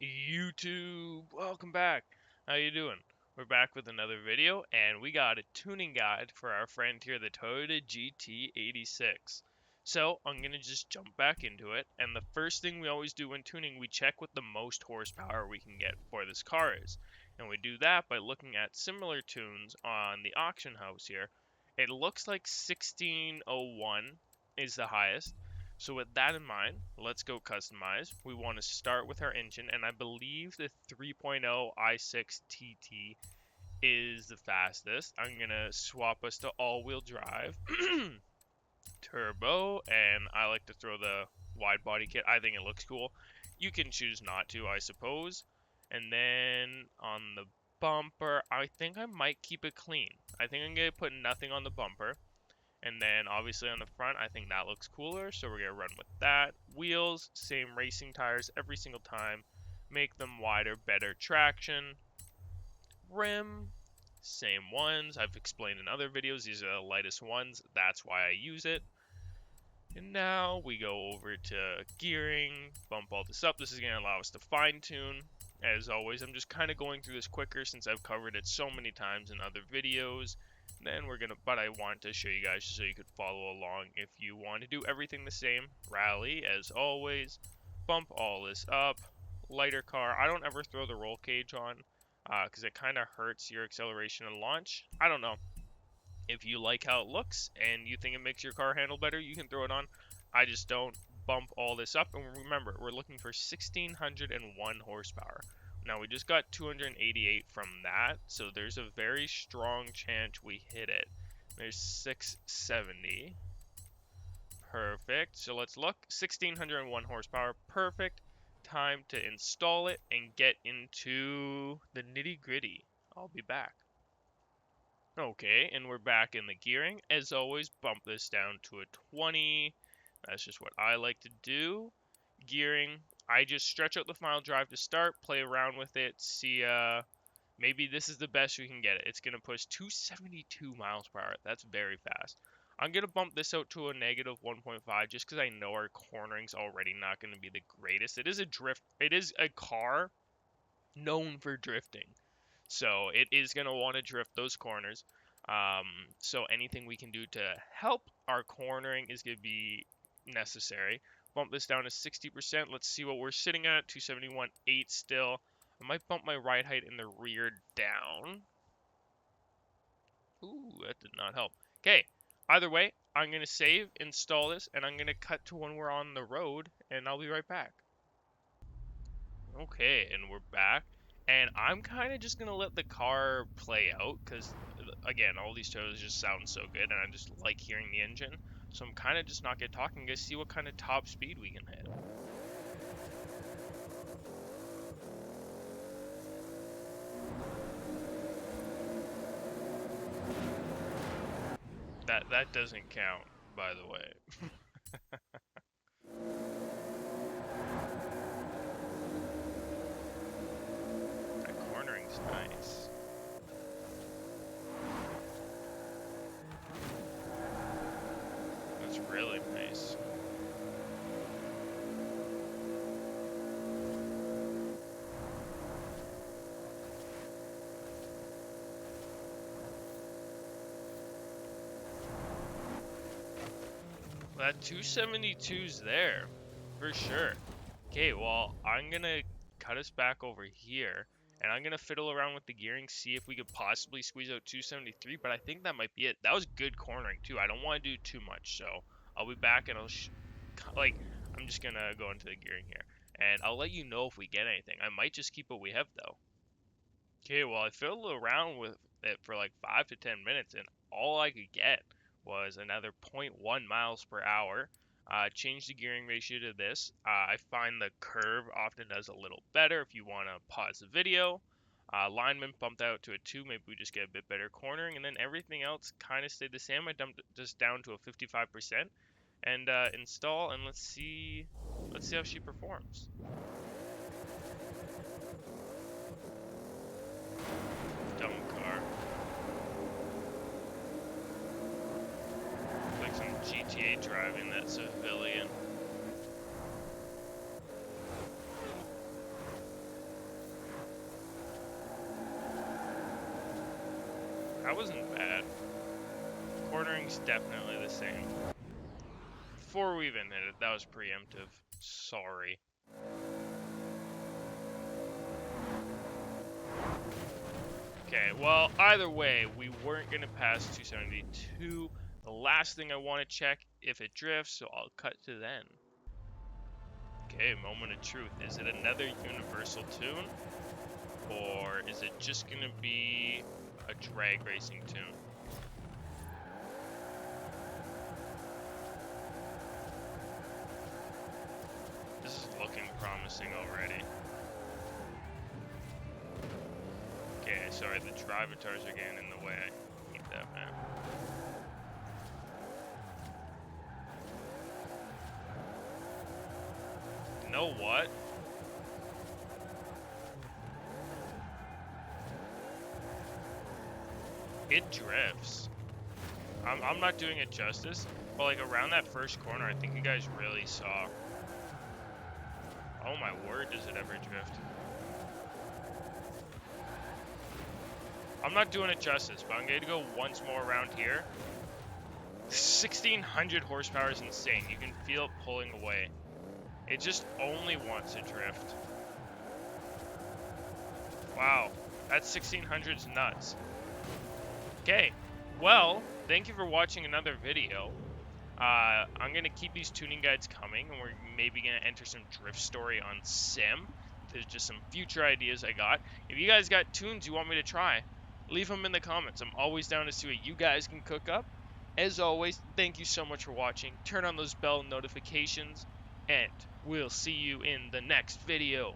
YouTube? Welcome back. How you doing? We're back with another video, and we got a tuning guide for our friend here, the Toyota GT86. So I'm gonna just jump back into it, and the first thing we always do when tuning, we check what the most horsepower we can get for this car is, and we do that by looking at similar tunes on the auction house here. It looks like 1601 is the highest. So with that in mind, let's go customize. We want to start with our engine, and I believe the 3.0 i6 TT is the fastest. I'm going to swap us to all-wheel drive, turbo, and I like to throw the wide body kit. I think it looks cool. You can choose not to, I suppose. And then on the bumper, I think I might keep it clean. I think I'm going to put nothing on the bumper. And then obviously on the front, I think that looks cooler, so we're going to run with that. Wheels, same racing tires every single time. Make them wider, better traction. Rim, same ones. I've explained in other videos, these are the lightest ones. That's why I use it. And now we go over to gearing, bump all this up. This is going to allow us to fine tune. As always, I'm just kind of going through this quicker since I've covered it so many times in other videos. Then but I want to show you guys so you could follow along if you want to do everything the same. Rally, as always. Bump all this up. Lighter car. I don't ever throw the roll cage on because it kind of hurts your acceleration and launch. I don't know. If you like how it looks and you think it makes your car handle better, you can throw it on. I just don't. Bump all this up. And remember, we're looking for 1601 horsepower. Now, we just got 288 from that, so there's a very strong chance we hit it. There's 670. Perfect. So let's look. 1601 horsepower. Perfect. Time to install it and get into the nitty-gritty. I'll be back. Okay, and we're back in the gearing. As always, bump this down to a 20. That's just what I like to do. Gearing, I just stretch out the final drive to start, play around with it, see, maybe this is the best we can get it. It's going to push 272 miles per hour. That's very fast. I'm going to bump this out to a negative 1.5 just because I know our cornering's already not going to be the greatest. It is a car known for drifting. So it is going to want to drift those corners. So anything we can do to help our cornering is going to be necessary. Bump this down to 60%. Let's see what we're sitting at. 271.8 still. I might bump my ride height in the rear down. Ooh, that did not help. Okay, either way, I'm going to save, install this, and I'm going to cut to when we're on the road, and I'll be right back. Okay, and we're back. And I'm kind of just going to let the car play out because, again, all these trailers just sound so good and I just like hearing the engine. So I'm kind of just not going to talk and see what kind of top speed we can hit. That doesn't count, by the way. That cornering's nice. That's really nice. That 272's there, for sure. Okay, well, I'm gonna cut us back over here, and I'm gonna fiddle around with the gearing, see if we could possibly squeeze out 273, but I think that might be it. That was good cornering, too. I don't want to do too much, so I'll be back, and I'm just gonna go into the gearing here, and I'll let you know if we get anything. I might just keep what we have, though. Okay, well, I fiddled around with it for like 5 to 10 minutes, and all I could get was another 0.1 miles per hour. Change the gearing ratio to this. I find the curve often does a little better if you want to pause the video. Alignment bumped out to a 2, maybe we just get a bit better cornering, and then everything else kind of stayed the same. I dumped it just down to a 55%, and install, and let's see how she performs. Dumb car. Like some GTA driving, that civilian. That wasn't bad. Cornering's definitely the same. Before we even hit it, that was preemptive. Sorry. Okay, well, either way, we weren't going to pass 272. The last thing I want to check if it drifts, so I'll cut to then. Okay, moment of truth. Is it another universal tune? Or is it just going to be a drag racing tune? This is looking promising already. Okay, sorry, the drivatars are getting in the way. I hate that, man. You know what? It drifts. I'm not doing it justice, but like around that first corner, I think you guys really saw. Oh my word, does it ever drift? I'm not doing it justice, but I'm going to go once more around here. 1600 horsepower is insane. You can feel it pulling away. It just only wants to drift. Wow, that 1600's nuts. Okay, well, thank you for watching another video. I'm going to keep these tuning guides coming, and we're maybe going to enter some drift story on Sim. There's just some future ideas I got. If you guys got tunes you want me to try, leave them in the comments. I'm always down to see what you guys can cook up. As always, thank you so much for watching. Turn on those bell notifications, and we'll see you in the next video.